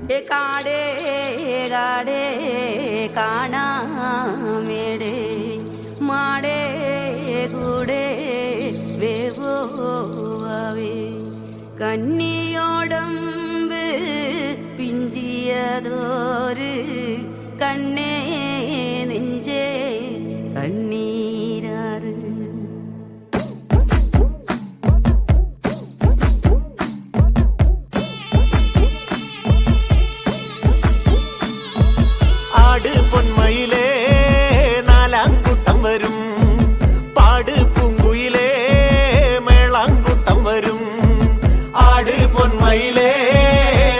കാടേ കാടേ കാണാമേടേ മാടേ കൂടെ വേവോവേ കന്നിയോടമ്പ് പിഞ്ചിയതോര് കണ്ണേ നെഞ്ചേ കണ്ണീരാറ് ആട് പൊന്മയിലേ നാലാംകൂട്ടം വരും പാട് പൂങ്കുയിലേ മേളാങ്കൂട്ടം വരും ആട് പൊന്മയിലേ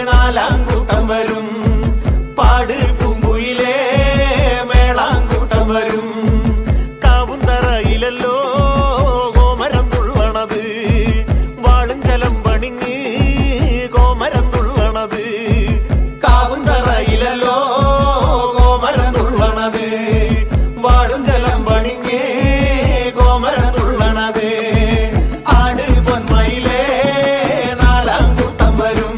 നാലാംകൂട്ടം വരും പാട് പൂങ്കുയിലേ മേളാങ്കൂട്ടം വരും കാവുന്തറയിലല്ലോ കോമരം തുള്ളണത് വാളും ജലം പണിഞ്ഞ് കോമരം തുള്ളണത് കാവുന്തറയിലല്ലോ വാടും ജലം പണിഞ്ഞേ കോമരം തുള്ളണത് ആട് പൊന്മയിലേ നാലാംകൂട്ടം വരും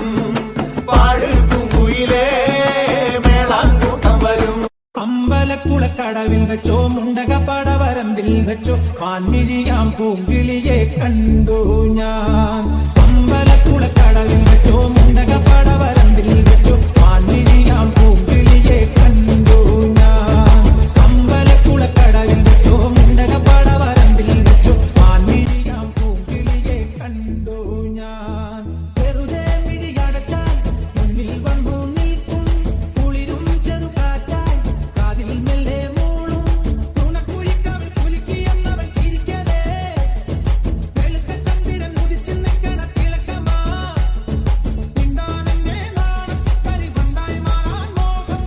പാട് പൂങ്കുയിലേ മേളാങ്കൂട്ടം വരും അമ്പലക്കുളക്കടവിൽ വെച്ചോ മുണ്ടകപ്പടവരമ്പിൽ വെച്ചോ പാൻമിഴിയാം പൂങ്കിളിയെ കണ്ടു ഞാൻ അമ്പലക്കുളക്കടവിൽ വെച്ചോ മുണ്ടകപ്പടവരമ്പിൽ വെച്ചോ പാൻമിഴിയാം പൂങ്കിളിയെ കണ്ടു ഞാൻ അമ്പലക്കുളക്കടവിൽ വെച്ചോ മുണ്ടകപ്പടവരമ്പിൽ വെച്ചോ പാൻമിഴിയാം പൂങ്കിളിയെ കണ്ടു ഞാൻ വെറുതെ മിഴിയടച്ചാൽ മുന്നിൽ വന്നു നീക്കും കുളിരും ചെറുകാറ്റായി കാതിൽ മെല്ലെ മൂളും തുണക്കുഴിക്കവൾ കുലുക്കിയെന്നവൾ ചിരിക്കവേ വെളുത്ത ചന്ദ്രൻ ഉദിച്ചു നിൽക്കണ തിളക്കമാ മിണ്ടാനെന്നെ നാണം കരിവണ്ടായി മാറാൻ മോഹം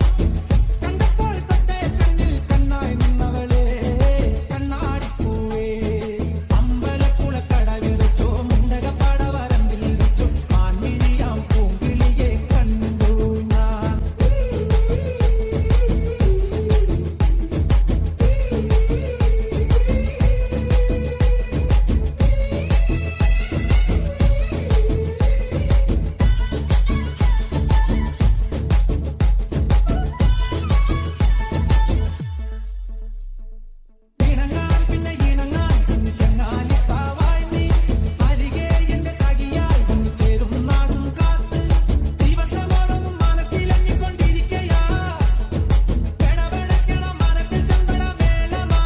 കണ്ടപ്പോൾ തൊട്ടേ കണ്ണിൽ കണ്ണായി നിന്നവളെ കണ്ണാടിപ്പൂവേ അമ്പലക്കുളക്കടവിൽ വെച്ചോ മുണ്ടകപ്പടവരമ്പിൽ വെച്ചോ പാൻമിഴിയാം പൂങ്കിളിയെ കണ്ടു ഞാൻ ഇണങ്ങാൻ പിന്നെ ഇണങ്ങാൻ കുഞ്ഞു ചങ്ങാലിപ്പാവായി നീ അരികെ എന്റെ സഖിയായി വന്നു ചേരും നാടും കാത്ത് ദിവസമോടൊന്നും മനസ്സിലഞ്ഞിക്കൊണ്ടിരിക്കയാ പെടപെടക്കണ മനസ്സിൽ ചന്തട വേളമാ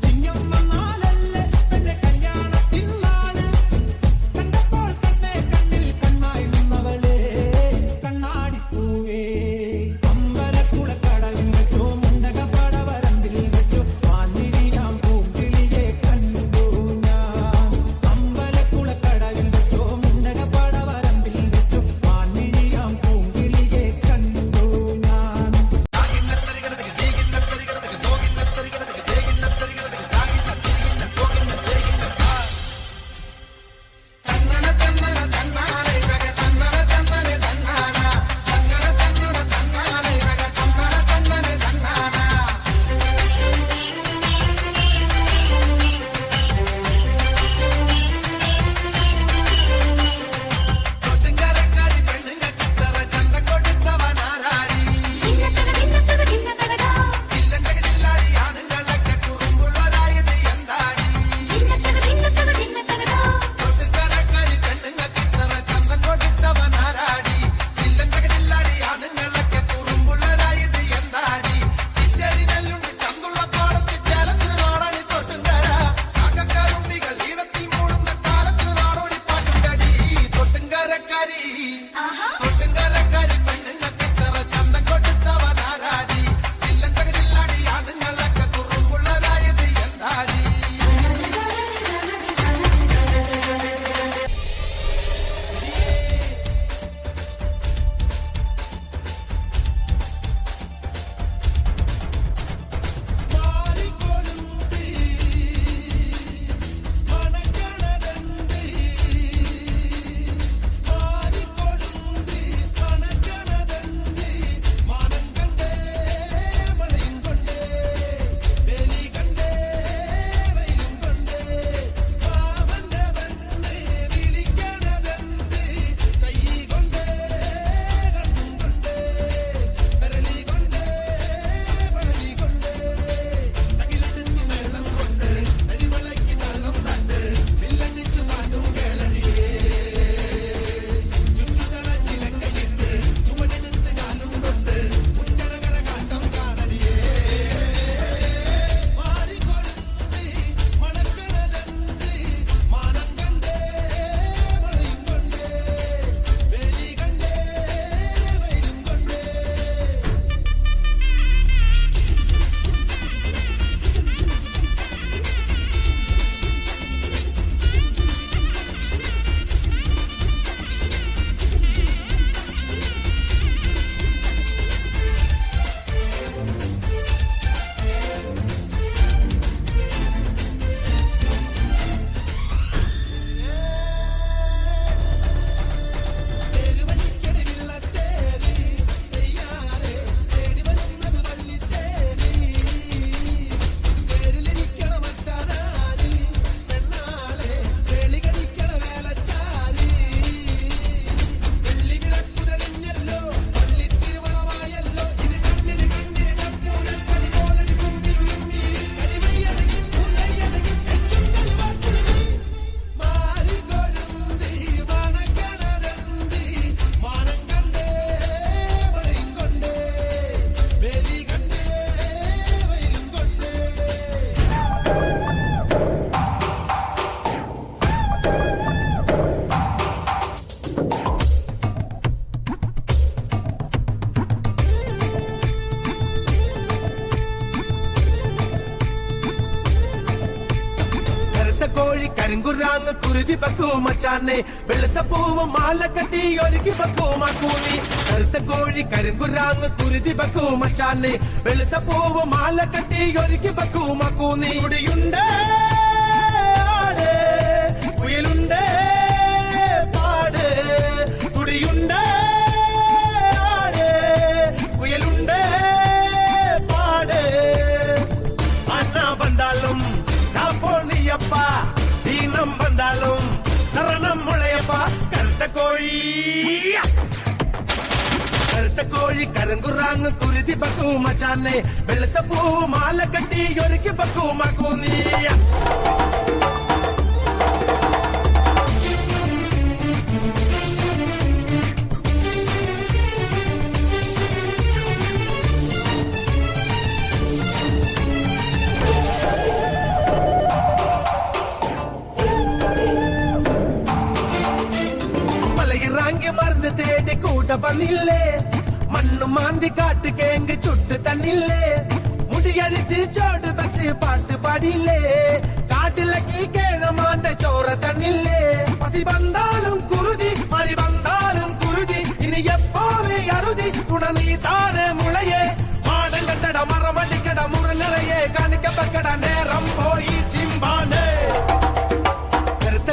ചിങ്ങം വന്നാലല്ലേ എന്റെ കല്യാണത്തിനാള് കണ്ടപ്പോൾ കണ്ണേ കണ്ണിൽ കണ്ണായി നിന്നവളെ കണ്ണാടിപ്പൂവേ അമ്പലക്കുളക്കടവിൽ വെച്ചോ മുണ്ടകപ്പടവരമ്പിൽ വെച്ചോ പാൻമിഴിയാം പൂങ്കിളിയെ കണ്ടു ഞാൻ അമ്പലക്കുളക്കടവിൽ വെച്ചോ മുണ്ടകപ്പടവരമ്പിൽ വെച്ചോ പാൻമിഴിയാം പൂങ്കിളിയെ കണ്ടു ഞാൻ കരിങ്കുറാങ് കുരുതി പക്കൂ മച്ചാനെ വെളുത്ത പൂവും മാല കെട്ടി ഒരുക്കി പക്കൂ മാക്കൂനി കറുത്ത കോഴി കരിങ്കുറാങ് കുരുതി പക്കൂ മച്ചാനെ വെളുത്ത പൂവും മാല കെട്ടി ഒരുക്കി പക്കൂ മാക്കൂനി കുടിയുണ്ട് ആട് കുയിലുണ്ട് പാട് കുടിയുണ്ട് ആട് കുയിലുണ്ട് പാട് അണ്ണ വന്നാലും പൊന്നിയപ്പ ദീനം വന്നാലും ശരണം മുളയപ്പ കറുത്ത കോഴി കരങ്കുറാങ് കുരുതി പക്കൂ മച്ചാനെ വെളുത്ത പൂ മാല കെട്ടി ഒരുക്കി പക്കൂ മാക്കൂ നീ മറന്ന് തേടി കൂട്ട പന്നില്ലേ മണ്ണു മാന്തി കാട്ട് കേങ്ക് ചുട്ട് തന്നില്ലേ മുടിയടിച്ച് ചോട് വെച്ച് പാട്ട് പാടിയില്ലേ കാട്ടിലക്കി കേഴമാന്റെ ചോര തന്നില്ലേ പസി വന്നാലും കുരുതി മരി വന്നാലും കുരുതി ഇനി എപ്പോഴേ അറുതി തുണ നീ താനെ മുളയെ മാടം കെട്ടട മറമടിക്കട മുറ നിറയെ കാണിക്കപ്പെക്കട നേരം പോയി ചിമ്പാനേ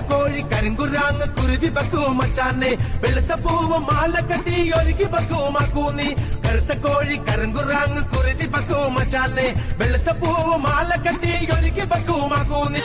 കോഴി കരിങ്കുറാങ് കുരുതി പക്കൂ മച്ചാനെ വെളുത്ത പൂവും മാല കെട്ടി ഒരുക്കി പക്കൂ മാക്കൂ നീ കറുത്ത കോഴി കരിങ്കുറാങ് കുരുതി പക്കൂ മച്ചാനെ വെളുത്ത പൂവും മാല കെട്ടി ഒരുക്കി പക്കൂ മാക്കൂ നീ